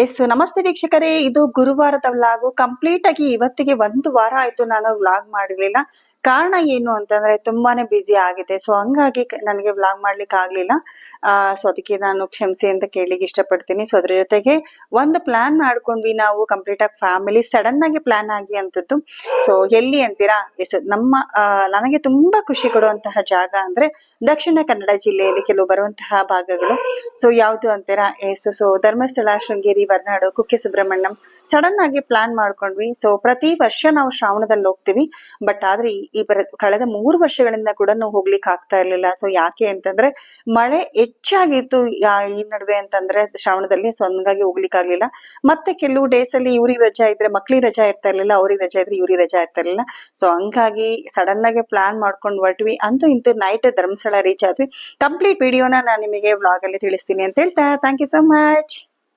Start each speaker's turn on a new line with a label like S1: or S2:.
S1: S ನಮಸ್ತೆ ವೀಕ್ಷಕರೇ, ಇದು ಗುರುವಾರದ ವ್ಲಾಗು. ಕಂಪ್ಲೀಟ್ ಆಗಿ ಇವತ್ತಿಗೆ 1 ವಾರ ಆಯ್ತು ನಾನು ವ್ಲಾಗ್ ಮಾಡಿರ್ಲಿಲ್ಲ. ಕಾರಣ ಏನು ಅಂತಂದ್ರೆ ತುಂಬಾನೇ ಬ್ಯುಸಿ ಆಗಿದೆ. ಸೊ ಹಂಗಾಗಿ ನನಗೆ ವ್ಲಾಗ್ ಮಾಡ್ಲಿಕ್ಕೆ ಆಗ್ಲಿಲ್ಲ. ಸೊ ಅದಕ್ಕೆ ನಾನು ಕ್ಷಮಿಸಿ ಅಂತ ಕೇಳಲಿಕ್ಕೆ ಇಷ್ಟಪಡ್ತೀನಿ. ಸೊ ಅದ್ರ ಜೊತೆಗೆ ಒಂದು ಪ್ಲಾನ್ ಮಾಡ್ಕೊಂಡ್ವಿ ನಾವು ಕಂಪ್ಲೀಟ್ ಆಗಿ ಫ್ಯಾಮಿಲಿ, ಸಡನ್ ಆಗಿ ಪ್ಲಾನ್ ಆಗಿ ಅಂತದ್ದು. ಸೊ ಎಲ್ಲಿ ಅಂತೀರಾ? ಎಸ್ ನಮ್ಮ ನನಗೆ ತುಂಬಾ ಖುಷಿ ಕೊಡುವಂತಹ ಜಾಗ ಅಂದ್ರೆ ದಕ್ಷಿಣ ಕನ್ನಡ ಜಿಲ್ಲೆಯಲ್ಲಿ ಕೆಲವು ಬರುವಂತಹ ಭಾಗಗಳು. ಸೊ ಯಾವ್ದು ಅಂತೀರಾ? Yes, so Dharmasthala, Sringeri, Varnadu, Kukke Subrahmanyam sudden ಆಗಿ ಪ್ಲಾನ್ ಮಾಡ್ಕೊಂಡ್ವಿ. ಸೊ ಪ್ರತಿ ವರ್ಷ ನಾವು ಶ್ರಾವಣದಲ್ಲಿ ಹೋಗ್ತೀವಿ. ಬಟ್ ಆದ್ರೆ ಕಳೆದ 3 ವರ್ಷಗಳಿಂದ ಕೂಡ ನಾವು ಹೋಗ್ಲಿಕ್ಕೆ ಆಗ್ತಾ ಇರ್ಲಿಲ್ಲ. ಸೊ ಯಾಕೆ ಅಂತಂದ್ರೆ ಮಳೆ ಹೆಚ್ಚಾಗಿತ್ತು ಈ ನಡುವೆ ಅಂತಂದ್ರೆ ಶ್ರಾವಣದಲ್ಲಿ. ಸೊ ಹಂಗಾಗಿ ಹೋಗ್ಲಿಕ್ಕೆ ಆಗ್ಲಿಲ್ಲ. ಮತ್ತೆ ಕೆಲವು ಡೇಸ್ ಅಲ್ಲಿ ಇವ್ರಿಗೆ ರಜಾ ಇದ್ರೆ ಮಕ್ಳಿಗೆ ರಜಾ ಇರ್ತಾ ಇರ್ಲಿಲ್ಲ, ಅವ್ರಿಗೆ ರಜಾ ಇದ್ರೆ ಇವ್ರಿಗೆ ರಜಾ ಇರ್ತಾ ಇರ್ಲಿಲ್ಲ. ಸೊ ಹಂಗಾಗಿ ಸಡನ್ ಆಗಿ ಪ್ಲಾನ್ ಮಾಡ್ಕೊಂಡು ಹೊರಟ್ವಿ. ಅಂತೂ ಇಂತೂ ನೈಟ್ ಧರ್ಮಸ್ಥಳ ರೀಚ್ ಆದ್ವಿ. ಕಂಪ್ಲೀಟ್ ವಿಡಿಯೋನ ನಾನು ನಿಮಗೆ ವ್ಲಾಗ್ ಅಲ್ಲಿ ತಿಳಿಸ್ತೀನಿ ಅಂತ ಹೇಳ್ತಾ ಥ್ಯಾಂಕ್ ಯು ಸೋ ಮಚ್.